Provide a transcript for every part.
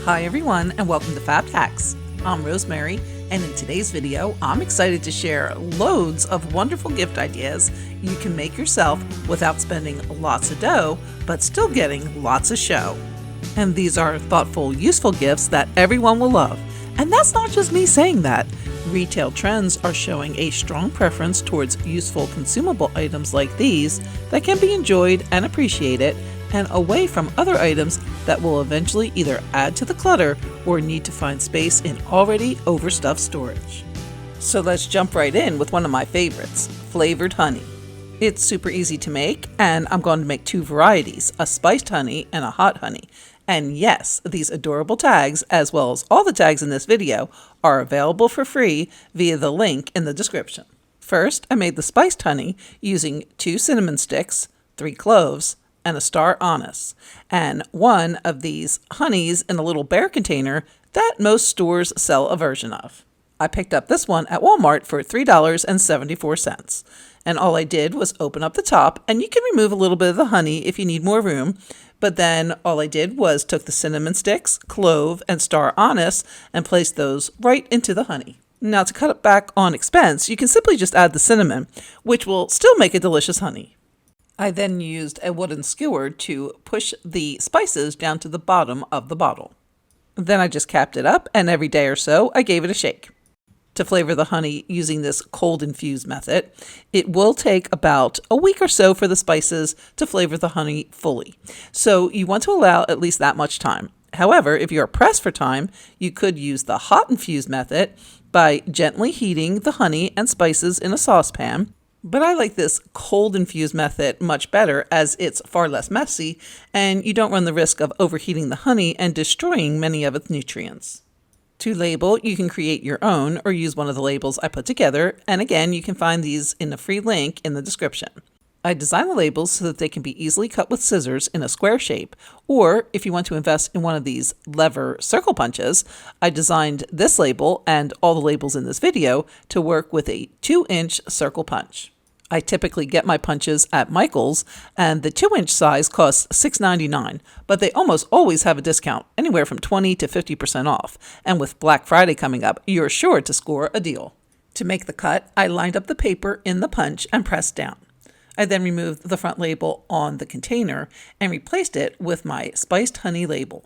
Hi everyone, and welcome to Fab Hacks. I'm Rosemary, and in today's video I'm excited to share loads of wonderful gift ideas you can make yourself without spending lots of dough but still getting lots of show. And these are thoughtful, useful gifts that everyone will love. And that's not just me saying that. Retail trends are showing a strong preference towards useful consumable items like these that can be enjoyed and appreciated, and away from other items that will eventually either add to the clutter or need to find space in already overstuffed storage. So let's jump right in with one of my favorites, flavored honey. It's super easy to make, and I'm going to make two varieties, a spiced honey and a hot honey. And yes, these adorable tags, as well as all the tags in this video, are available for free via the link in the description. First, I made the spiced honey using 2 cinnamon sticks, 3 cloves, and a star anise, and one of these honeys in a little bear container that most stores sell a version of. I picked up this one at Walmart for $3.74, and all I did was open up the top, and you can remove a little bit of the honey if you need more room, but then all I did was took the cinnamon sticks, clove, and star anise and placed those right into the honey. Now, to cut back on expense, you can simply just add the cinnamon, which will still make a delicious honey. I then used a wooden skewer to push the spices down to the bottom of the bottle. Then I just capped it up, and every day or so I gave it a shake. To flavor the honey using this cold infused method, it will take about a week or so for the spices to flavor the honey fully. So you want to allow at least that much time. However, if you are pressed for time, you could use the hot infused method by gently heating the honey and spices in a saucepan. But I like this cold infused method much better, as it's far less messy and you don't run the risk of overheating the honey and destroying many of its nutrients. To label, you can create your own or use one of the labels I put together, and again, you can find these in a free link in the description. I designed the labels so that they can be easily cut with scissors in a square shape, or if you want to invest in one of these lever circle punches, I designed this label and all the labels in this video to work with a 2-inch circle punch. I typically get my punches at Michael's, and the 2-inch size costs $6.99, but they almost always have a discount, anywhere from 20 to 50% off, and with Black Friday coming up, you're sure to score a deal. To make the cut, I lined up the paper in the punch and pressed down. I then removed the front label on the container and replaced it with my spiced honey label.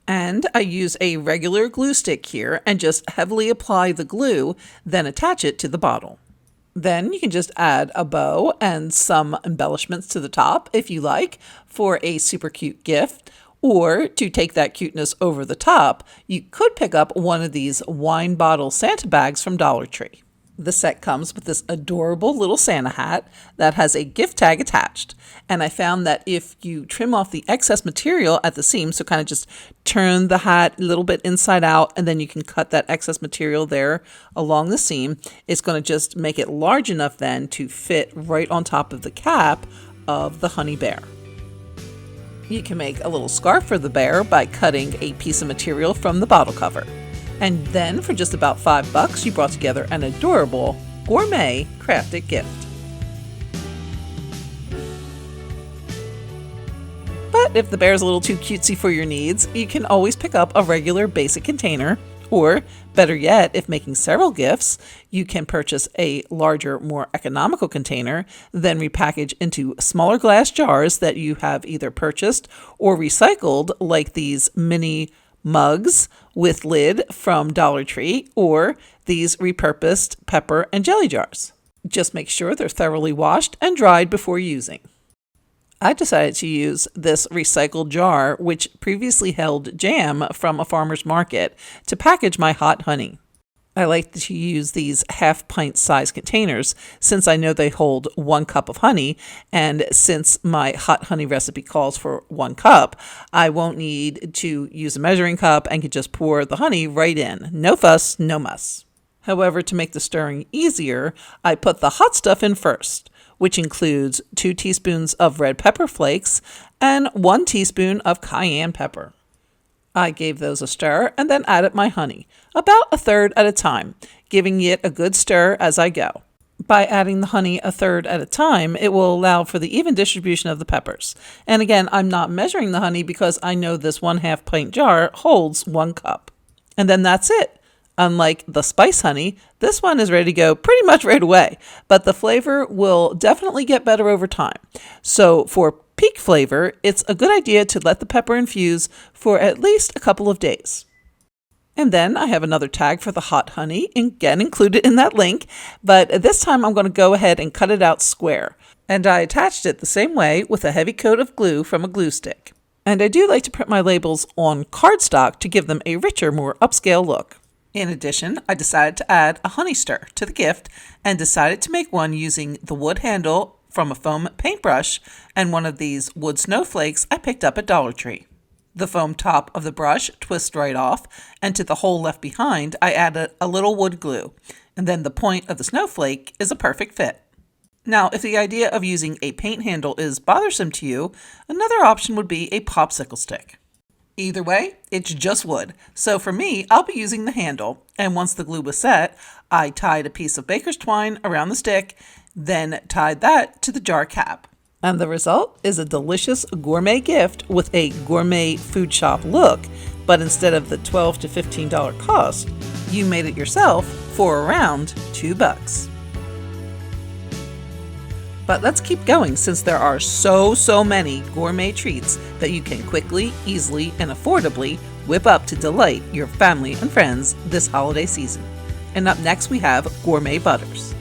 And I use a regular glue stick here and just heavily apply the glue, then attach it to the bottle. Then you can just add a bow and some embellishments to the top if you like for a super cute gift. Or to take that cuteness over the top, you could pick up one of these wine bottle Santa bags from Dollar Tree. The set comes with this adorable little Santa hat that has a gift tag attached. And I found that if you trim off the excess material at the seam, so kind of just turn the hat a little bit inside out, and then you can cut that excess material there along the seam, it's going to just make it large enough then to fit right on top of the cap of the honey bear. You can make a little scarf for the bear by cutting a piece of material from the bottle cover. And then for just about $5, you brought together an adorable gourmet crafted gift. But if the bear's a little too cutesy for your needs, you can always pick up a regular basic container, or better yet, if making several gifts, you can purchase a larger, more economical container, then repackage into smaller glass jars that you have either purchased or recycled, like these mini mugs with lid from Dollar Tree, or these repurposed pepper and jelly jars. Just make sure they're thoroughly washed and dried before using. I decided to use this recycled jar, which previously held jam from a farmer's market, to package my hot honey. I like to use these half-pint size containers since I know they hold 1 cup of honey, and since my hot honey recipe calls for 1 cup, I won't need to use a measuring cup and can just pour the honey right in. No fuss, no muss. However, to make the stirring easier, I put the hot stuff in first, which includes 2 teaspoons of red pepper flakes and 1 teaspoon of cayenne pepper. I gave those a stir and then added my honey, about 1/3 at a time, giving it a good stir as I go. by adding the honey a third at a time, it will allow for the even distribution of the peppers. And again, I'm not measuring the honey because I know this 1/2 pint jar holds 1 cup. And then that's it. Unlike the spice honey, this one is ready to go pretty much right away, but the flavor will definitely get better over time. So for peak flavor, it's a good idea to let the pepper infuse for at least a couple of days. And then I have another tag for the hot honey, again included in that link, but this time I'm going to go ahead and cut it out square. And I attached it the same way with a heavy coat of glue from a glue stick. And I do like to print my labels on cardstock to give them a richer, more upscale look. In addition, I decided to add a honey stir to the gift and decided to make one using the wood handle from a foam paintbrush and one of these wood snowflakes I picked up at Dollar Tree. The foam top of the brush twists right off, and to the hole left behind, I added a little wood glue, and then the point of the snowflake is a perfect fit. Now, if the idea of using a paint handle is bothersome to you, another option would be a popsicle stick. Either way, it's just wood, so for me, I'll be using the handle, and once the glue was set, I tied a piece of baker's twine around the stick, then tied that to the jar cap. And the result is a delicious gourmet gift with a gourmet food shop look, but instead of the $12 to $15 cost, you made it yourself for around $2. But let's keep going since there are so many gourmet treats that you can quickly, easily, and affordably whip up to delight your family and friends this holiday season. And up next we have gourmet butters.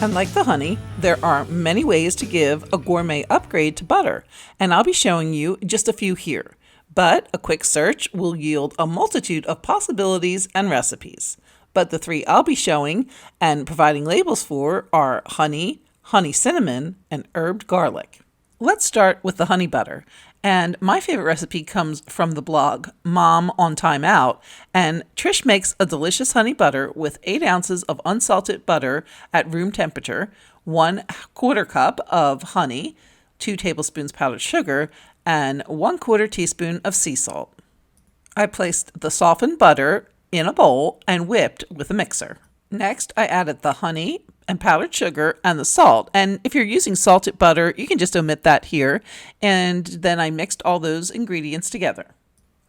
Unlike the honey, there are many ways to give a gourmet upgrade to butter, and I'll be showing you just a few here. But a quick search will yield a multitude of possibilities and recipes. But the 3 I'll be showing and providing labels for are honey, honey cinnamon, and herbed garlic. Let's start with the honey butter. And my favorite recipe comes from the blog Mom on Time Out, and Trish makes a delicious honey butter with 8 ounces of unsalted butter at room temperature, 1/4 cup of honey, 2 tablespoons powdered sugar, and 1/4 teaspoon of sea salt. I placed the softened butter in a bowl and whipped with a mixer. Next, I added the honey and powdered sugar and the salt. And if you're using salted butter, you can just omit that here. And then I mixed all those ingredients together.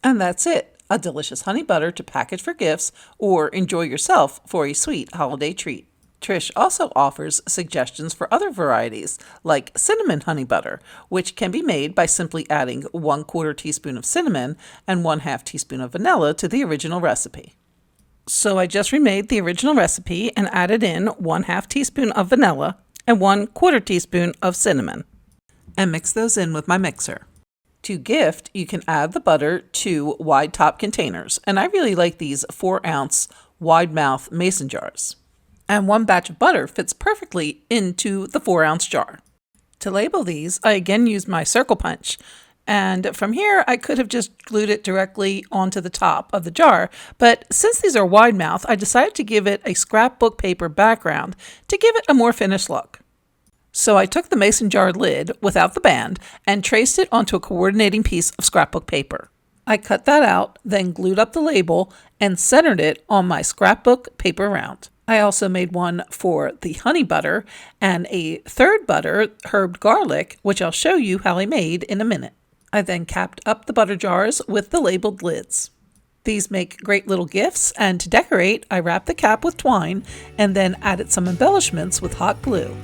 And that's it. A delicious honey butter to package for gifts or enjoy yourself for a sweet holiday treat. Trish also offers suggestions for other varieties, like cinnamon honey butter, which can be made by simply adding 1/4 teaspoon of cinnamon and 1/2 teaspoon of vanilla to the original recipe. So I just remade the original recipe and added in 1/2 teaspoon of vanilla and 1/4 teaspoon of cinnamon, and mix those in with my mixer. To gift, you can add the butter to wide top containers, and I really like these 4-ounce wide mouth mason jars. And 1 batch of butter fits perfectly into the 4-ounce jar. To label these, I again used my circle punch. And from here, I could have just glued it directly onto the top of the jar, but since these are wide mouth, I decided to give it a scrapbook paper background to give it a more finished look. So I took the mason jar lid without the band and traced it onto a coordinating piece of scrapbook paper. I cut that out, then glued up the label and centered it on my scrapbook paper round. I also made one for the honey butter and a third butter, herbed garlic, which I'll show you how I made in a minute. I then capped up the butter jars with the labeled lids. These make great little gifts, and to decorate, I wrapped the cap with twine and then added some embellishments with hot glue.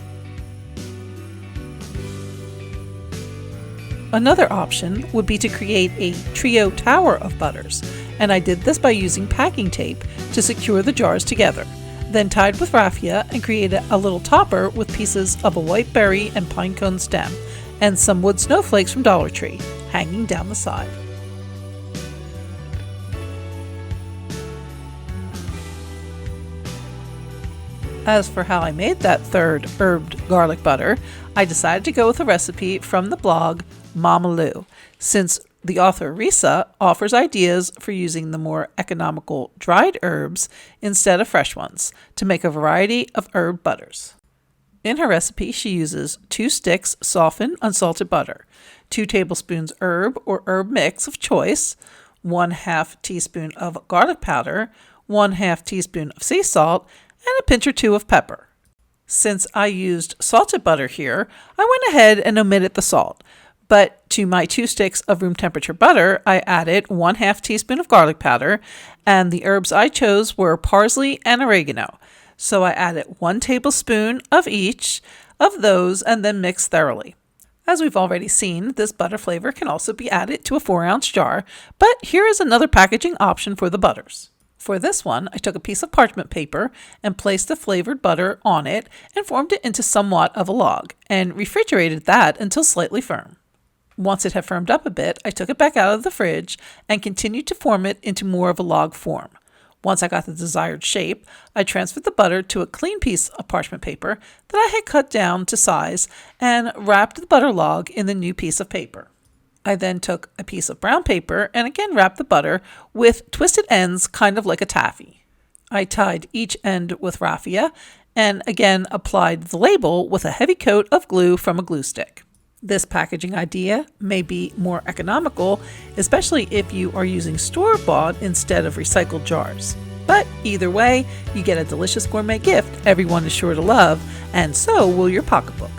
Another option would be to create a trio tower of butters, and I did this by using packing tape to secure the jars together, then tied with raffia and created a little topper with pieces of a white berry and pinecone stem, and some wood snowflakes from Dollar Tree hanging down the side. As for how I made that third herbed garlic butter, I decided to go with a recipe from the blog Momma, since the author Risa offers ideas for using the more economical dried herbs instead of fresh ones to make a variety of herb butters. In her recipe, she uses 2 sticks softened unsalted butter, 2 tablespoons herb or herb mix of choice, 1/2 teaspoon of garlic powder, 1/2 teaspoon of sea salt, and a pinch or 2 of pepper. Since I used salted butter here, I went ahead and omitted the salt. But to my 2 sticks of room temperature butter, I added 1/2 teaspoon of garlic powder, and the herbs I chose were parsley and oregano. So I added 1 tablespoon of each of those and then mixed thoroughly. As we've already seen, this butter flavor can also be added to a 4-ounce jar, but here is another packaging option for the butters. For this one, I took a piece of parchment paper and placed the flavored butter on it and formed it into somewhat of a log, and refrigerated that until slightly firm. Once it had firmed up a bit, I took it back out of the fridge and continued to form it into more of a log form. Once I got the desired shape, I transferred the butter to a clean piece of parchment paper that I had cut down to size and wrapped the butter log in the new piece of paper. I then took a piece of brown paper and again wrapped the butter with twisted ends, kind of like a taffy. I tied each end with raffia and again applied the label with a heavy coat of glue from a glue stick. This packaging idea may be more economical, especially if you are using store-bought instead of recycled jars. But either way, you get a delicious gourmet gift everyone is sure to love, and so will your pocketbook.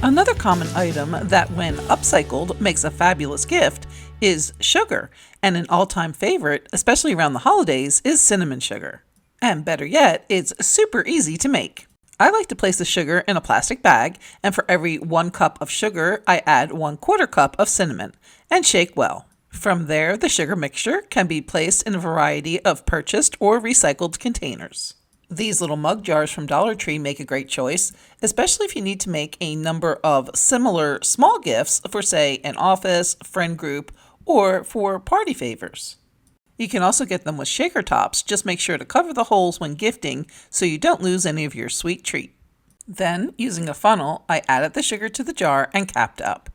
Another common item that, when upcycled, makes a fabulous gift is sugar, and an all-time favorite, especially around the holidays, is cinnamon sugar. And better yet, it's super easy to make. I like to place the sugar in a plastic bag, and for every 1 cup of sugar, I add 1/4 cup of cinnamon, and shake well. From there, the sugar mixture can be placed in a variety of purchased or recycled containers. These little mug jars from Dollar Tree make a great choice, especially if you need to make a number of similar small gifts for, say, an office, friend group, or for party favors. You can also get them with shaker tops. Just make sure to cover the holes when gifting so you don't lose any of your sweet treat. Then, using a funnel, I added the sugar to the jar and capped up.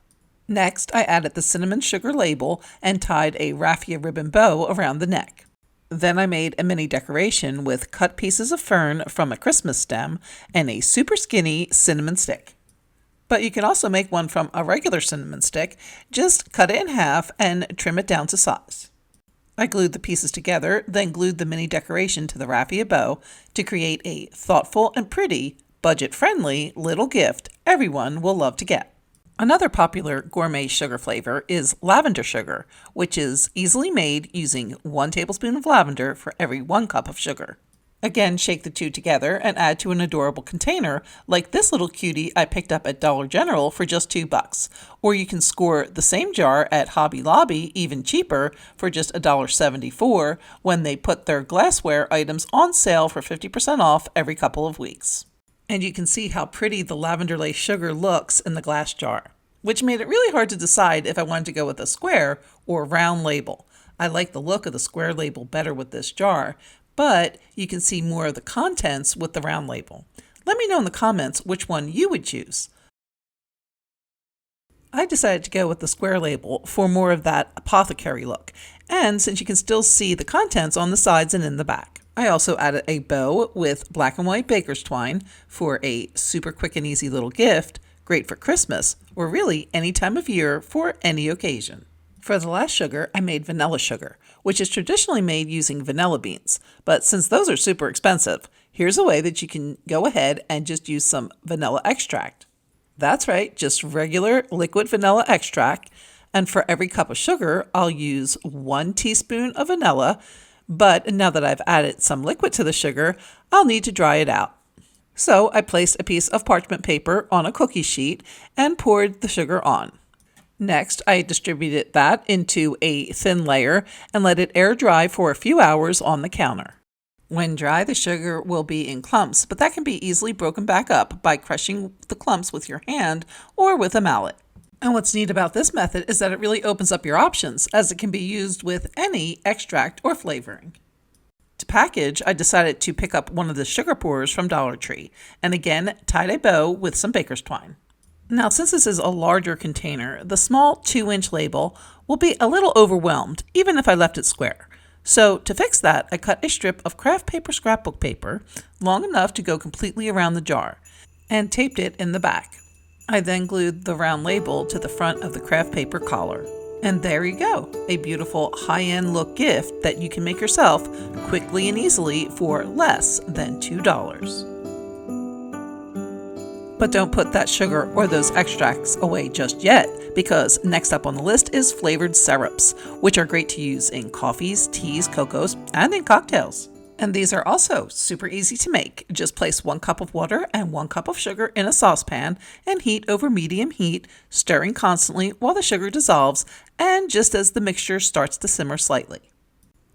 Next, I added the cinnamon sugar label and tied a raffia ribbon bow around the neck. Then I made a mini decoration with cut pieces of fern from a Christmas stem and a super skinny cinnamon stick. But you can also make one from a regular cinnamon stick. Just cut it in half and trim it down to size. I glued the pieces together, then glued the mini decoration to the raffia bow to create a thoughtful and pretty, budget-friendly little gift everyone will love to get. Another popular gourmet sugar flavor is lavender sugar, which is easily made using 1 tablespoon of lavender for every 1 cup of sugar. Again, shake the two together and add to an adorable container like this little cutie I picked up at Dollar General for just $2. Or you can score the same jar at Hobby Lobby, even cheaper, for just $1.74 when they put their glassware items on sale for 50% off every couple of weeks. And you can see how pretty the lavender lace sugar looks in the glass jar, which made it really hard to decide if I wanted to go with a square or round label. I like the look of the square label better with this jar, but you can see more of the contents with the round label. Let me know in the comments which one you would choose. I decided to go with the square label for more of that apothecary look, and since you can still see the contents on the sides and in the back. I also added a bow with black and white baker's twine for a super quick and easy little gift, great for Christmas, or really any time of year for any occasion. For the last sugar, I made vanilla sugar, which is traditionally made using vanilla beans. But since those are super expensive, here's a way that you can go ahead and just use some vanilla extract. That's right, just regular liquid vanilla extract. And for every cup of sugar, I'll use 1 teaspoon of vanilla. But now that I've added some liquid to the sugar, I'll need to dry it out. So I placed a piece of parchment paper on a cookie sheet and poured the sugar on. Next, I distributed that into a thin layer and let it air dry for a few hours on the counter. When dry, the sugar will be in clumps, but that can be easily broken back up by crushing the clumps with your hand or with a mallet. And what's neat about this method is that it really opens up your options, as it can be used with any extract or flavoring. To package, I decided to pick up one of the sugar pourers from Dollar Tree, and again tied a bow with some baker's twine. Now, since this is a larger container, the small 2-inch label will be a little overwhelmed, even if I left it square. So to fix that, I cut a strip of craft paper scrapbook paper, long enough to go completely around the jar, and taped it in the back. I then glued the round label to the front of the craft paper collar. And there you go, a beautiful high-end look gift that you can make yourself quickly and easily for less than $2. But don't put that sugar or those extracts away just yet, because next up on the list is flavored syrups, which are great to use in coffees, teas, cocos, and in cocktails. And these are also super easy to make. Just place 1 cup of water and 1 cup of sugar in a saucepan and heat over medium heat, stirring constantly while the sugar dissolves and just as the mixture starts to simmer slightly.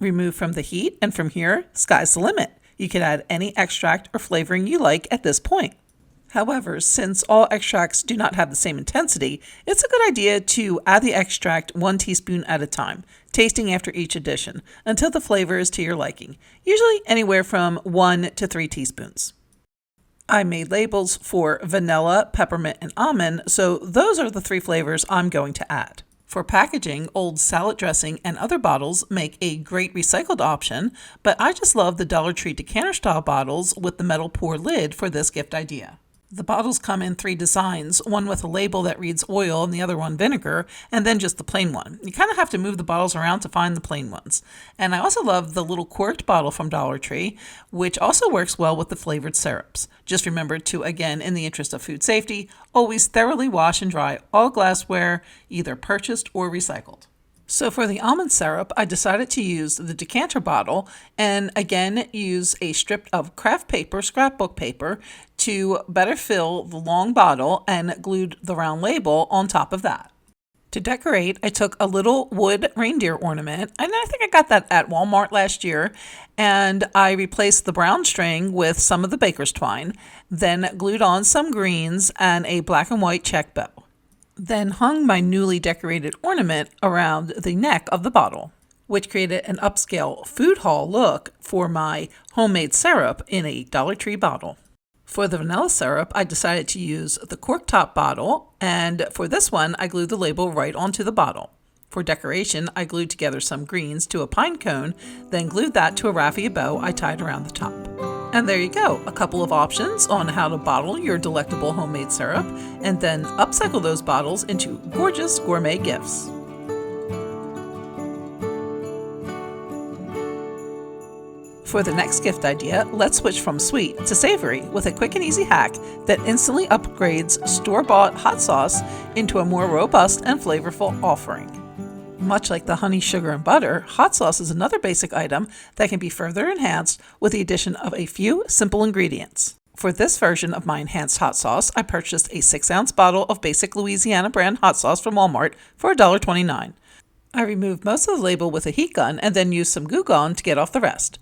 Remove from the heat, and from here, sky's the limit. You can add any extract or flavoring you like at this point. However, since all extracts do not have the same intensity, it's a good idea to add the extract 1 teaspoon at a time, tasting after each addition, until the flavor is to your liking, usually anywhere from 1 to 3 teaspoons. I made labels for vanilla, peppermint, and almond, so those are the 3 flavors I'm going to add. For packaging, old salad dressing and other bottles make a great recycled option, but I just love the Dollar Tree decanter style bottles with the metal pour lid for this gift idea. The bottles come in 3 designs, one with a label that reads oil and the other one vinegar, and then just the plain one. You kind of have to move the bottles around to find the plain ones. And I also love the little corked bottle from Dollar Tree, which also works well with the flavored syrups. Just remember to, again, in the interest of food safety, always thoroughly wash and dry all glassware, either purchased or recycled. So for the almond syrup, I decided to use the decanter bottle and again use a strip of craft paper, scrapbook paper, to better fill the long bottle and glued the round label on top of that. To decorate, I took a little wood reindeer ornament, and I think I got that at Walmart last year, and I replaced the brown string with some of the baker's twine, then glued on some greens and a black and white check bow. Then hung my newly decorated ornament around the neck of the bottle, which created an upscale food hall look for my homemade syrup in a Dollar Tree bottle. For the vanilla syrup, I decided to use the cork top bottle, and for this one, I glued the label right onto the bottle. For decoration, I glued together some greens to a pine cone, then glued that to a raffia bow I tied around the top. And there you go, a couple of options on how to bottle your delectable homemade syrup and then upcycle those bottles into gorgeous gourmet gifts. For the next gift idea, let's switch from sweet to savory with a quick and easy hack that instantly upgrades store-bought hot sauce into a more robust and flavorful offering. Much like the honey, sugar, and butter, hot sauce is another basic item that can be further enhanced with the addition of a few simple ingredients. For this version of my enhanced hot sauce, I purchased a 6-ounce bottle of basic Louisiana brand hot sauce from Walmart for $1.29. I removed most of the label with a heat gun and then used some Goo Gone to get off the rest.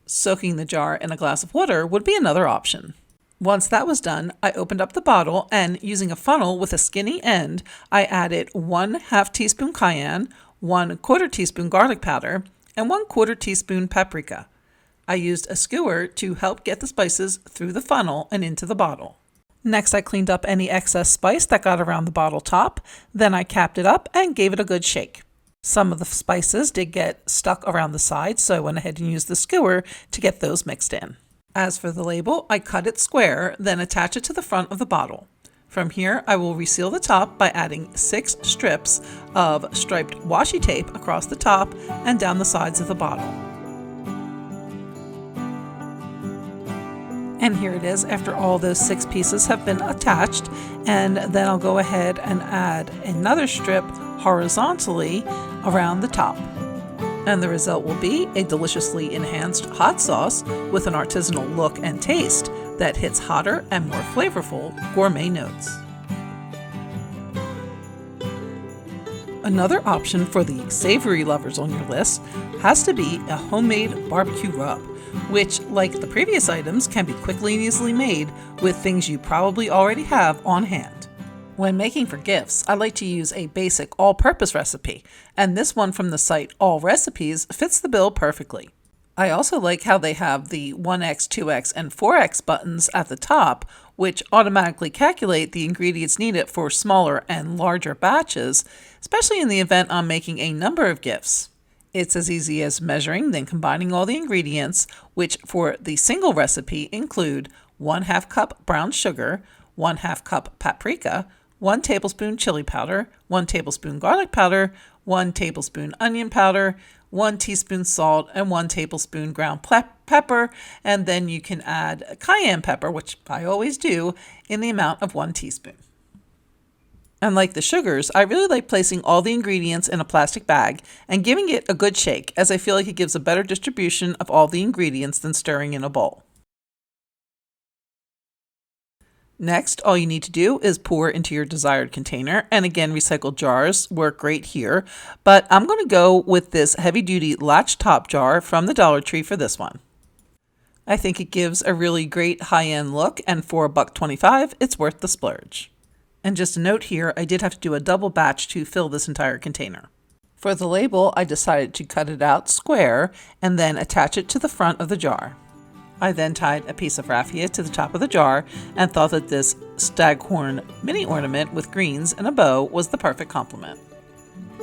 Soaking the jar in a glass of water would be another option. Once that was done, I opened up the bottle and, using a funnel with a skinny end, I added 1/2 teaspoon cayenne, 1/4 teaspoon garlic powder, and 1/4 teaspoon paprika. I used a skewer to help get the spices through the funnel and into the bottle. Next, I cleaned up any excess spice that got around the bottle top, then I capped it up and gave it a good shake. Some of the spices did get stuck around the sides, so I went ahead and used the skewer to get those mixed in. As for the label, I cut it square, then attach it to the front of the bottle. From here, I will reseal the top by adding 6 strips of striped washi tape across the top and down the sides of the bottle. And here it is after all those 6 pieces have been attached, and then I'll go ahead and add another strip horizontally around the top. And the result will be a deliciously enhanced hot sauce with an artisanal look and taste that hits hotter and more flavorful gourmet notes. Another option for the savory lovers on your list has to be a homemade BBQ Rub, which, like the previous items, can be quickly and easily made with things you probably already have on hand. When making for gifts, I like to use a basic all-purpose recipe, and this one from the site All Recipes fits the bill perfectly. I also like how they have the 1x, 2x, and 4x buttons at the top, which automatically calculate the ingredients needed for smaller and larger batches, especially in the event I'm making a number of gifts. It's as easy as measuring, then combining all the ingredients, which for the single recipe include 1/2 cup brown sugar, 1/2 cup paprika, 1 tablespoon chili powder, 1 tablespoon garlic powder, 1 tablespoon onion powder, 1 teaspoon salt, and 1 tablespoon ground pepper, and then you can add cayenne pepper, which I always do, in the amount of 1 teaspoon. And like the sugars, I really like placing all the ingredients in a plastic bag and giving it a good shake, as I feel like it gives a better distribution of all the ingredients than stirring in a bowl. Next, all you need to do is pour into your desired container, and again, recycled jars work great here, but I'm going to go with this heavy-duty latch top jar from the Dollar Tree for this one. I think it gives a really great high-end look, and for $1.25, it's worth the splurge. And just a note here, I did have to do a double batch to fill this entire container. For the label, I decided to cut it out square and then attach it to the front of the jar. I then tied a piece of raffia to the top of the jar and thought that this staghorn mini ornament with greens and a bow was the perfect complement.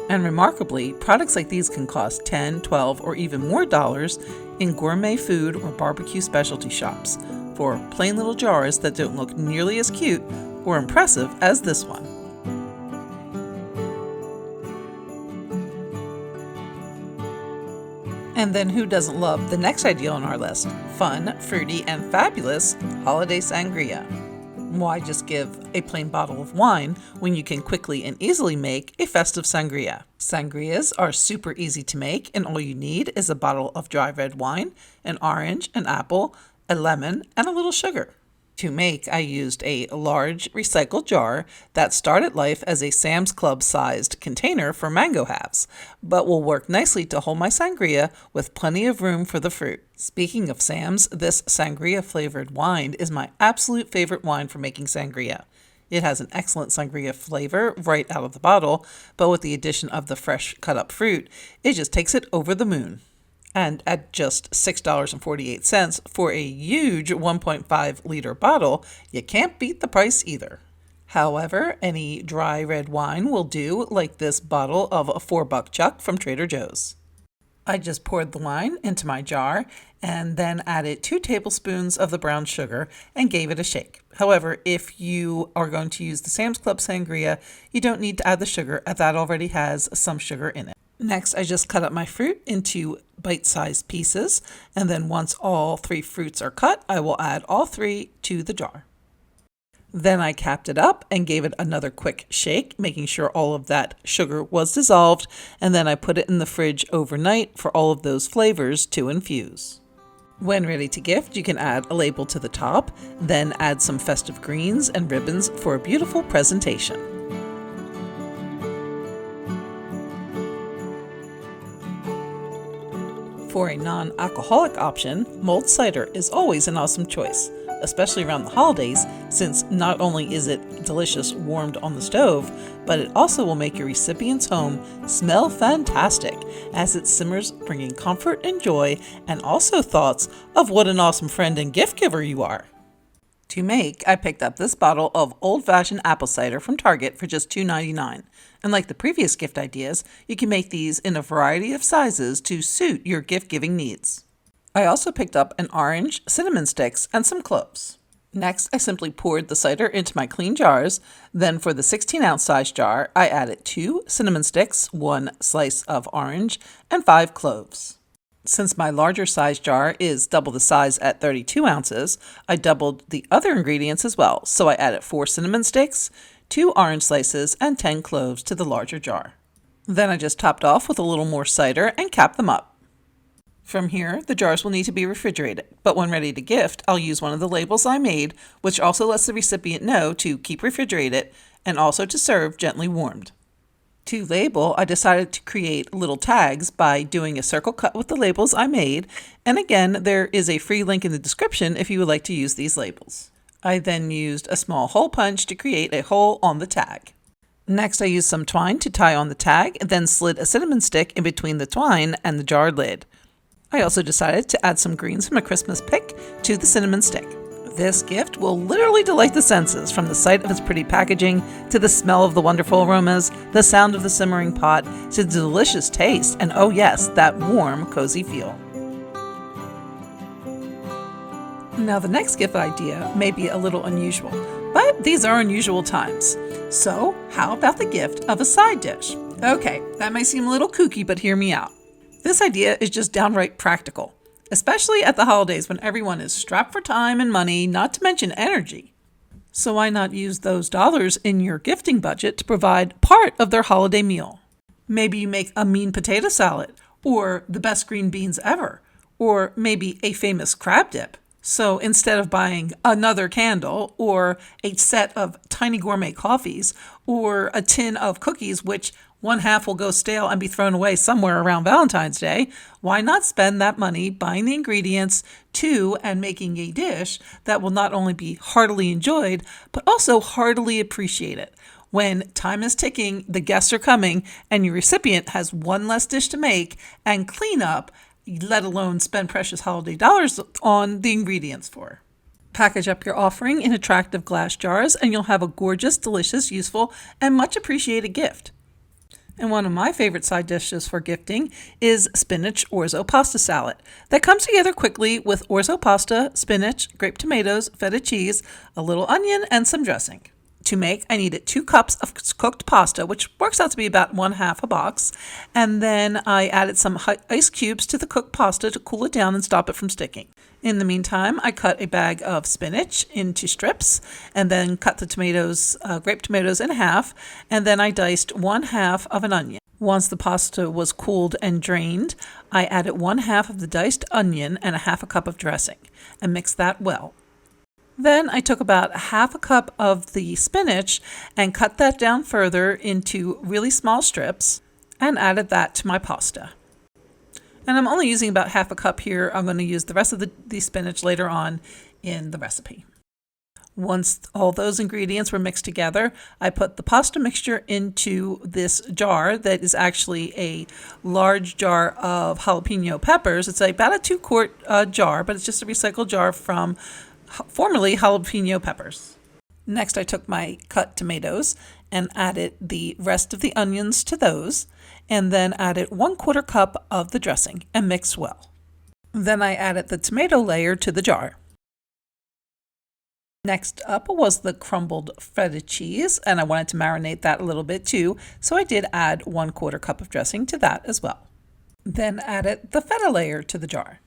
And remarkably, products like these can cost $10, $12, or even more dollars in gourmet food or barbecue specialty shops for plain little jars that don't look nearly as cute or impressive as this one. And then who doesn't love the next idea on our list? Fun, fruity, and fabulous holiday sangria. Why just give a plain bottle of wine when you can quickly and easily make a festive sangria? Sangrias are super easy to make, and all you need is a bottle of dry red wine, an orange, an apple, a lemon, and a little sugar. To make, I used a large recycled jar that started life as a Sam's Club sized container for mango halves, but will work nicely to hold my sangria with plenty of room for the fruit. Speaking of Sam's, this sangria flavored wine is my absolute favorite wine for making sangria. It has an excellent sangria flavor right out of the bottle, but with the addition of the fresh cut up fruit, it just takes it over the moon. And at just $6.48 for a huge 1.5 liter bottle, you can't beat the price either. However, any dry red wine will do, like this bottle of a $4 Chuck from Trader Joe's. I just poured the wine into my jar and then added 2 tablespoons of the brown sugar and gave it a shake. However, if you are going to use the Sam's Club sangria, you don't need to add the sugar, as that already has some sugar in it. Next, I just cut up my fruit into bite-sized pieces, and then once all 3 fruits are cut, I will add all 3 to the jar. Then I capped it up and gave it another quick shake, making sure all of that sugar was dissolved, and then I put it in the fridge overnight for all of those flavors to infuse. When ready to gift, you can add a label to the top, then add some festive greens and ribbons for a beautiful presentation. For a non-alcoholic option, mulled cider is always an awesome choice, especially around the holidays, since not only is it delicious warmed on the stove, but it also will make your recipient's home smell fantastic as it simmers, bringing comfort and joy, and also thoughts of what an awesome friend and gift giver you are. To make, I picked up this bottle of old-fashioned apple cider from Target for just $2.99. And like the previous gift ideas, you can make these in a variety of sizes to suit your gift-giving needs. I also picked up an orange, cinnamon sticks, and some cloves. Next, I simply poured the cider into my clean jars. Then for the 16-ounce size jar, I added 2 cinnamon sticks, 1 slice of orange, and 5 cloves. Since my larger size jar is double the size at 32 ounces, I doubled the other ingredients as well. So I added 4 cinnamon sticks, 2 orange slices, and 10 cloves to the larger jar. Then I just topped off with a little more cider and capped them up. From here, the jars will need to be refrigerated, but when ready to gift, I'll use one of the labels I made, which also lets the recipient know to keep refrigerated and also to serve gently warmed. To label, I decided to create little tags by doing a circle cut with the labels I made, and again, there is a free link in the description if you would like to use these labels. I then used a small hole punch to create a hole on the tag. Next, I used some twine to tie on the tag, and then slid a cinnamon stick in between the twine and the jar lid. I also decided to add some greens from a Christmas pick to the cinnamon stick. This gift will literally delight the senses, from the sight of its pretty packaging, to the smell of the wonderful aromas, the sound of the simmering pot, to the delicious taste, and oh yes, that warm, cozy feel. Now the next gift idea may be a little unusual, but these are unusual times. So, how about the gift of a side dish? Okay, that may seem a little kooky, but hear me out. This idea is just downright practical, especially at the holidays when everyone is strapped for time and money, not to mention energy. So why not use those dollars in your gifting budget to provide part of their holiday meal? Maybe you make a mean potato salad, or the best green beans ever, or maybe a famous crab dip. So instead of buying another candle, or a set of tiny gourmet coffees, or a tin of cookies, which one half will go stale and be thrown away somewhere around Valentine's Day, why not spend that money buying the ingredients to and making a dish that will not only be heartily enjoyed, but also heartily appreciated? When time is ticking, the guests are coming, and your recipient has one less dish to make and clean up, let alone spend precious holiday dollars on the ingredients for. Package up your offering in attractive glass jars, and you'll have a gorgeous, delicious, useful, and much appreciated gift. And one of my favorite side dishes for gifting is spinach orzo pasta salad. That comes together quickly with orzo pasta, spinach, grape tomatoes, feta cheese, a little onion, and some dressing. To make, I needed 2 cups of cooked pasta, which works out to be about 1/2 a box. And then I added some ice cubes to the cooked pasta to cool it down and stop it from sticking. In the meantime, I cut a bag of spinach into strips and then cut the tomatoes, grape tomatoes in half. And then I diced 1/2 of an onion. Once the pasta was cooled and drained, I added 1/2 of the diced onion and 1/2 cup of dressing and mixed that well. Then I took about 1/2 cup of the spinach and cut that down further into really small strips and added that to my pasta. And I'm only using about 1/2 cup here. I'm going to use the rest of the spinach later on in the recipe. Once all those ingredients were mixed together, I put the pasta mixture into this jar that is actually a large jar of jalapeno peppers. It's about a 2-quart jar, but it's just a recycled jar from formerly jalapeno peppers. Next, I took my cut tomatoes and added the rest of the onions to those, and then added 1/4 cup of the dressing and mixed well. Then I added the tomato layer to the jar. Next up was the crumbled feta cheese, and I wanted to marinate that a little bit too, so I did add 1/4 cup of dressing to that as well. Then added the feta layer to the jar.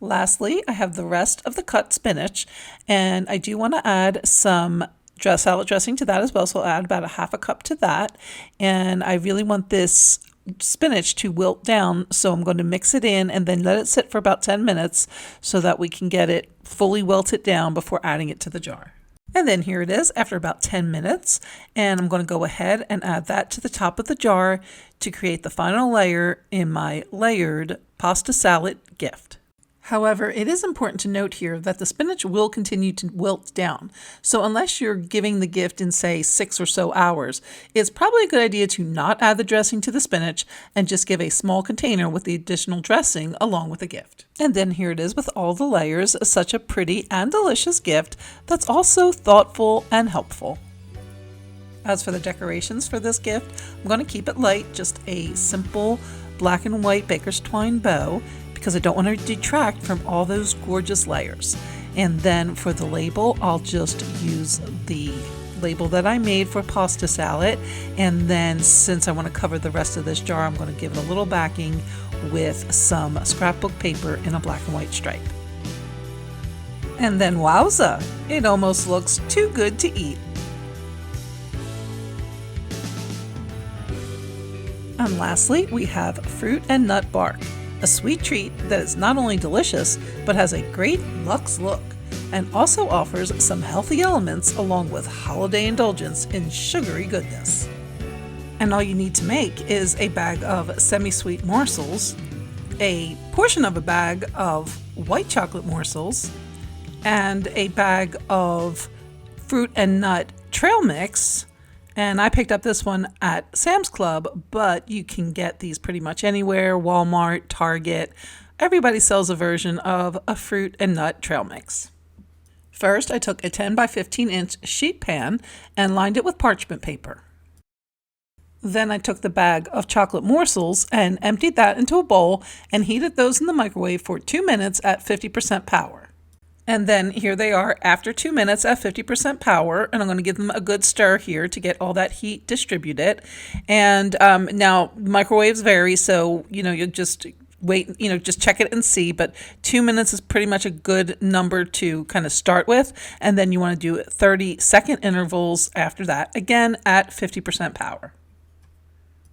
Lastly, I have the rest of the cut spinach, and I do want to add some salad dressing to that as well, so I'll add about 1/2 cup to that. And I really want this spinach to wilt down, so I'm going to mix it in and then let it sit for about 10 minutes so that we can get it fully wilted down before adding it to the jar. And then here it is after about 10 minutes, and I'm going to go ahead and add that to the top of the jar to create the final layer in my layered pasta salad gift. However, it is important to note here that the spinach will continue to wilt down. So unless you're giving the gift in, say, 6 or so hours, it's probably a good idea to not add the dressing to the spinach and just give a small container with the additional dressing along with the gift. And then here it is with all the layers, such a pretty and delicious gift that's also thoughtful and helpful. As for the decorations for this gift, I'm going to keep it light, just a simple black and white baker's twine bow, because I don't want to detract from all those gorgeous layers. And then for the label, I'll just use the label that I made for pasta salad. And then since I want to cover the rest of this jar, I'm going to give it a little backing with some scrapbook paper in a black and white stripe. And then wowza, it almost looks too good to eat. And lastly, we have fruit and nut bark. A sweet treat that is not only delicious, but has a great luxe look, and also offers some healthy elements along with holiday indulgence in sugary goodness. And all you need to make is a bag of semi-sweet morsels, a portion of a bag of white chocolate morsels, and a bag of fruit and nut trail mix. And I picked up this one at Sam's Club, but you can get these pretty much anywhere, Walmart, Target. Everybody sells a version of a fruit and nut trail mix. First, I took a 10 by 15 inch sheet pan and lined it with parchment paper. Then I took the bag of chocolate morsels and emptied that into a bowl and heated those in the microwave for 2 minutes at 50% power. And then here they are after 2 minutes at 50% power, and I'm going to give them a good stir here to get all that heat distributed. And now microwaves vary, so you just wait, just check it and see, but 2 minutes is pretty much a good number to kind of start with, and then you want to do 30-second intervals after that, again at 50% power.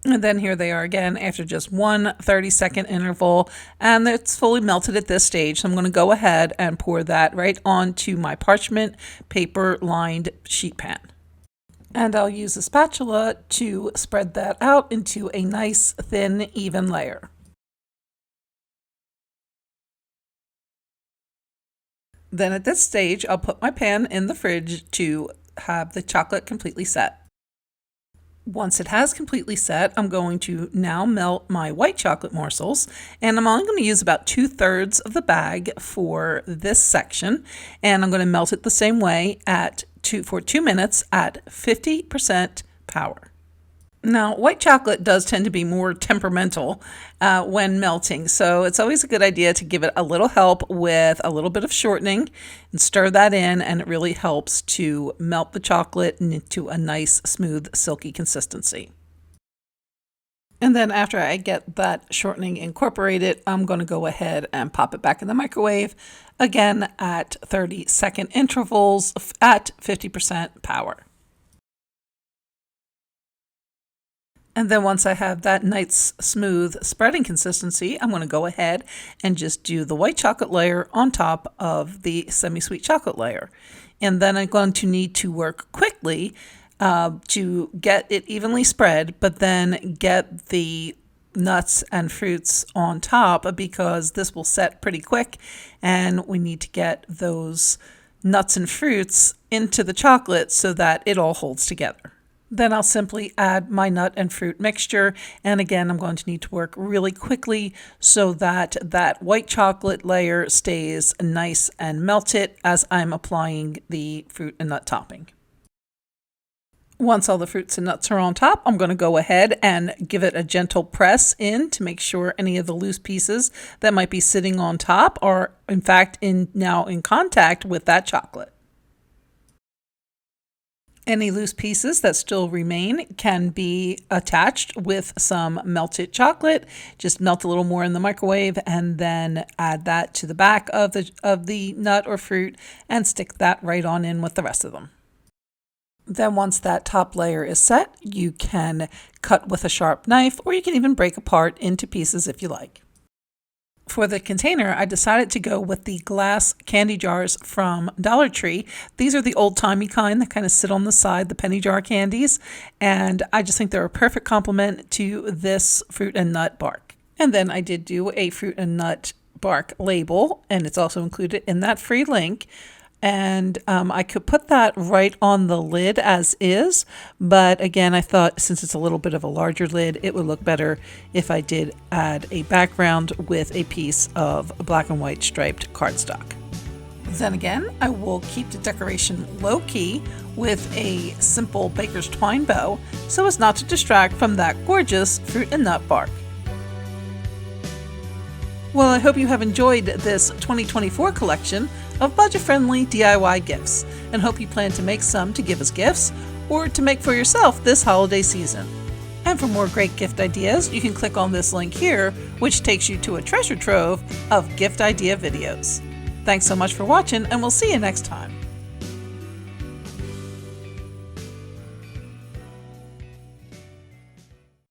And then here they are again after just one 30-second interval, and it's fully melted at this stage. So I'm going to go ahead and pour that right onto my parchment paper lined sheet pan. And I'll use a spatula to spread that out into a nice thin, even layer. Then at this stage, I'll put my pan in the fridge to have the chocolate completely set. Once it has completely set, I'm going to now melt my white chocolate morsels, and I'm only going to use about 2/3 of the bag for this section, and I'm going to melt it the same way for 2 minutes at 50% power. Now, white chocolate does tend to be more temperamental when melting, so it's always a good idea to give it a little help with a little bit of shortening and stir that in, and it really helps to melt the chocolate into a nice, smooth, silky consistency. And then after I get that shortening incorporated, I'm going to go ahead and pop it back in the microwave, again at 30-second intervals at 50% power. And then once I have that nice smooth spreading consistency, I'm going to go ahead and just do the white chocolate layer on top of the semi-sweet chocolate layer. And then I'm going to need to work quickly to get it evenly spread, but then get the nuts and fruits on top, because this will set pretty quick and we need to get those nuts and fruits into the chocolate so that it all holds together. Then I'll simply add my nut and fruit mixture, and again I'm going to need to work really quickly so that that white chocolate layer stays nice and melted as I'm applying the fruit and nut topping. Once all the fruits and nuts are on top, I'm going to go ahead and give it a gentle press in to make sure any of the loose pieces that might be sitting on top are in fact now in contact with that chocolate. Any loose pieces that still remain can be attached with some melted chocolate. Just melt a little more in the microwave and then add that to the back of the nut or fruit and stick that right on in with the rest of them. Then once that top layer is set, you can cut with a sharp knife, or you can even break apart into pieces if you like. For the container, I decided to go with the glass candy jars from Dollar Tree. These are the old-timey kind that kind of sit on the side, the penny jar candies, and I just think they're a perfect complement to this fruit and nut bark. And then I did do a fruit and nut bark label, and it's also included in that free link. And I could put that right on the lid as is, but again, I thought since it's a little bit of a larger lid, it would look better if I did add a background with a piece of black and white striped cardstock. Then again, I will keep the decoration low-key with a simple baker's twine bow so as not to distract from that gorgeous fruit and nut bark. Well, I hope you have enjoyed this 2024 collection of budget-friendly DIY gifts, and hope you plan to make some to give as gifts or to make for yourself this holiday season. And for more great gift ideas, you can click on this link here, which takes you to a treasure trove of gift idea videos. Thanks so much for watching, and we'll see you next time.